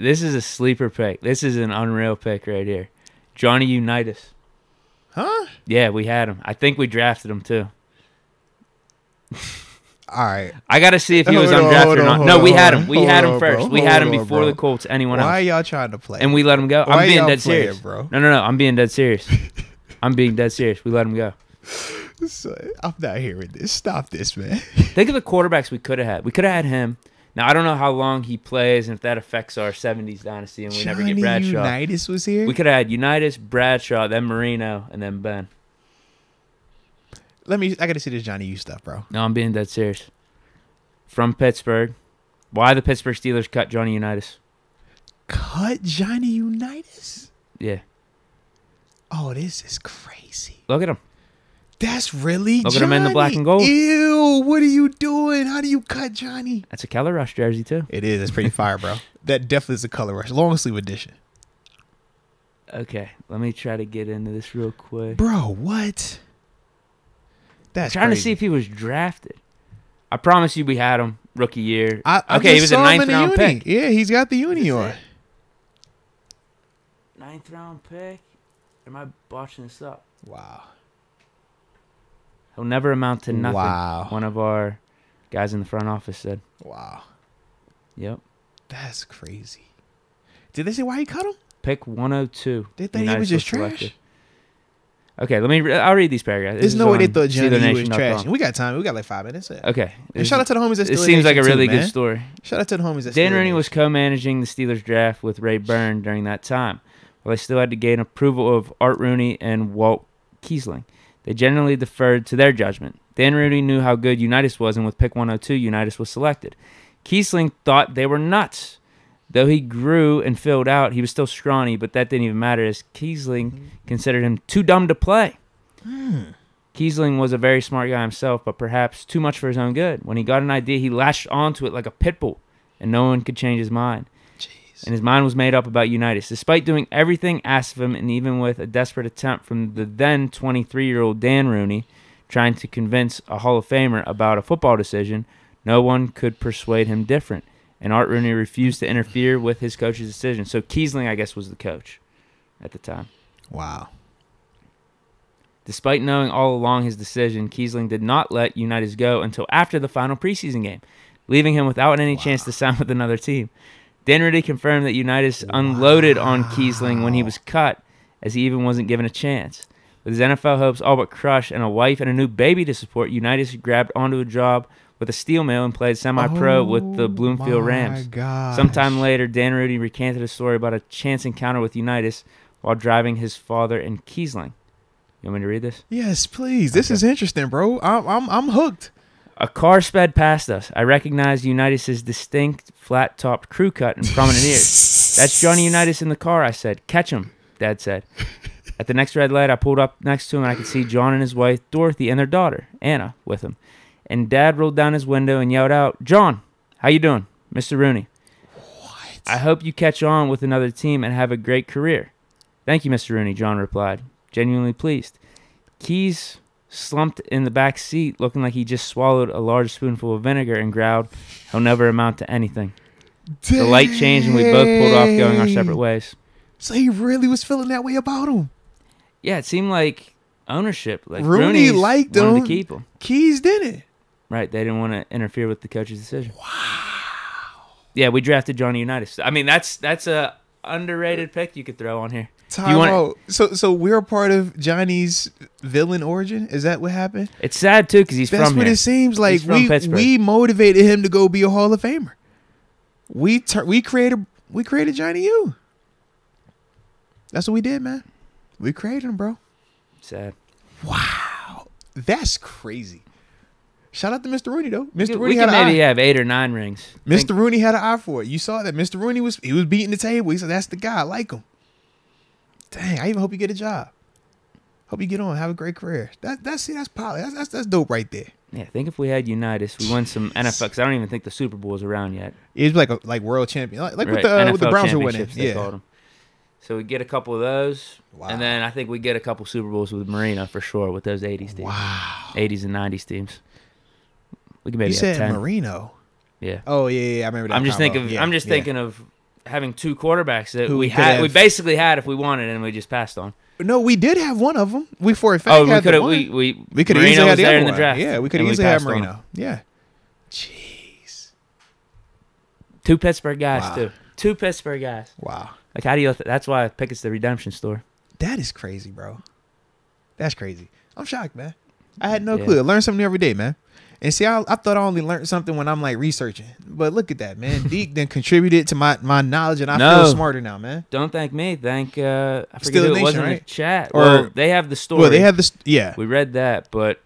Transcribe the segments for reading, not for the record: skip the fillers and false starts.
This is a sleeper pick. This is an unreal pick right here. Johnny Unitas. Huh? Yeah, we had him. I think we drafted him too. All right. I got to see if he was undrafted or not. No, we had him. We had him first. We had him before the Colts. Anyone else? Why are y'all trying to play? And we let him go. I'm being dead serious, bro. No. I'm being dead serious. I'm being dead serious. We let him go. I'm not hearing this. Stop this, man. Think of the quarterbacks we could have had. We could have had him. Now, I don't know how long he plays and if that affects our 70s dynasty and we never get Bradshaw. Unitas was here? We could have had Unitas, Bradshaw, then Marino, and then Ben. I got to see this Johnny U stuff, bro. No, I'm being dead serious. From Pittsburgh. Why the Pittsburgh Steelers cut Johnny Unitas? Cut Johnny Unitas? Yeah. Oh, this is crazy. Look at him. That's really Look Johnny. at him in the black and gold. Ew, what are you doing? How do you cut Johnny? That's a Color Rush jersey, too. It is. It's pretty fire, bro. That definitely is a Color Rush. Long sleeve edition. Okay, let me try to get into this real quick. Bro, what? That's trying crazy. to see if he was drafted. I promise you we had him rookie year. I he was a 9th round pick. Yeah, he's got the uni on. 9th round pick? Am I botching this up? Wow. He'll never amount to nothing. Wow. One of our guys in the front office said. Wow. Yep. That's crazy. Did they say why he cut him? Pick 102. They think he was just trash? Selected. Okay, I'll read these paragraphs. There's no way they thought Johnny was trash. Com. We got time. We got like 5 minutes. Okay. And shout out to the homies that still It seems like a really good story. Shout out to the homies that Dan Rooney was co-managing the Steelers draft with Ray Byrne during that time. While they still had to gain approval of Art Rooney and Walt Kiesling, they generally deferred to their judgment. Dan Rooney knew how good Unitas was, and with pick 102, Unitas was selected. Kiesling thought they were nuts. Though he grew and filled out, he was still scrawny, but that didn't even matter as Kiesling considered him too dumb to play. Kiesling was a very smart guy himself, but perhaps too much for his own good. When he got an idea, he lashed onto it like a pit bull, and no one could change his mind. Jeez. And his mind was made up about Unitas. Despite doing everything asked of him, and even with a desperate attempt from the then 23-year-old Dan Rooney, trying to convince a Hall of Famer about a football decision, no one could persuade him different. And Art Rooney refused to interfere with his coach's decision. So Kiesling, I guess, was the coach at the time. Wow. Despite knowing all along his decision, Kiesling did not let Unitas go until after the final preseason game, leaving him without any chance to sign with another team. Dan Rooney confirmed that Unitas unloaded on Kiesling when he was cut, as he even wasn't given a chance. With his NFL hopes all but crushed and a wife and a new baby to support, Unitas grabbed onto a job with a steel mill and played semi-pro with the Bloomfield Rams. Gosh. Sometime later, Dan Rooney recanted a story about a chance encounter with Unitas while driving his father and Kiesling. You want me to read this? Yes, please. This is interesting, bro. I'm hooked. A car sped past us. I recognized Unitas' distinct, flat-topped crew cut and prominent ears. That's Johnny Unitas in the car, I said. Catch him, Dad said. At the next red light, I pulled up next to him, and I could see John and his wife, Dorothy, and their daughter, Anna, with him. And Dad rolled down his window and yelled out, "John, how you doing? Mr. Rooney. What? I hope you catch on with another team and have a great career." "Thank you, Mr. Rooney," John replied, genuinely pleased. Keys slumped in the back seat, looking like he just swallowed a large spoonful of vinegar and growled, "He'll never amount to anything." Dang. The light changed and we both pulled off going our separate ways. So he really was feeling that way about him. Yeah, it seemed like ownership. Like Rooney liked him. wanted to keep him. Keys didn't. Right, they didn't want to interfere with the coach's decision. Wow. Yeah, we drafted Johnny Unitas. I mean, that's a underrated pick you could throw on here. Time out. So we're a part of Johnny's villain origin? Is that what happened? It's sad, too, because he's from here. That's what it seems like. We motivated him to go be a Hall of Famer. We created Johnny U. That's what we did, man. We created him, bro. Sad. Wow. That's crazy. Shout out to Mr. Rooney, though. Mr. Rooney we had can an maybe eye. have 8 or 9 rings. Mr. Rooney had an eye for it. You saw that. Mr. Rooney was beating the table. He said, "That's the guy. I like him." Dang, I even hope you get a job. Hope you get on, have a great career. That's poly. That's dope right there. Yeah, think if we had Unitas, we won some NFL. Because I don't even think the Super Bowl is around yet. It was like world champion, like right. with the Browns are winning. They called them. So we get a couple of those, and then I think we get a couple Super Bowls with Marino for sure with those 80s teams. Wow, 80s and 90s teams. We can maybe you said have 10. Marino. Yeah. Oh yeah, I remember that. I'm just thinking of having two quarterbacks that Who we we could had. have- We basically had if we wanted, and we just passed on. No, we did have one of them. We for a fact Oh, we had could the have. one. We could have Marino easily was had the there other in the one. draft. Yeah, we could and have easily had passed on him. Marino. Yeah. Jeez. Two Pittsburgh guys Wow. too. Two Pittsburgh guys. Wow. Like how do you? That's why Pickett's the redemption story. That is crazy, bro. That's crazy. I'm shocked, man. I had no Yeah. clue. I learn something new every day, man. And see, I thought I only learned something when I'm like researching. But look at that, man. Deke then contributed to my knowledge, and I feel smarter now, man. Don't thank me. Thank I forget Still who it Nation, was in the right? chat. Or- Well, they have the story. Well, they have this. Yeah. We read that, but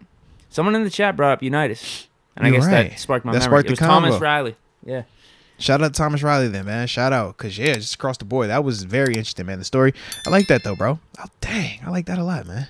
someone in the chat brought up Unitas, and I You're guess right. that sparked my That memory. sparked It the was Thomas convo. Riley. Yeah. Shout out to Thomas Riley then, man. Shout out. Because, yeah, just across the board. That was very interesting, man. The story. I like that, though, bro. Oh, dang. I like that a lot, man.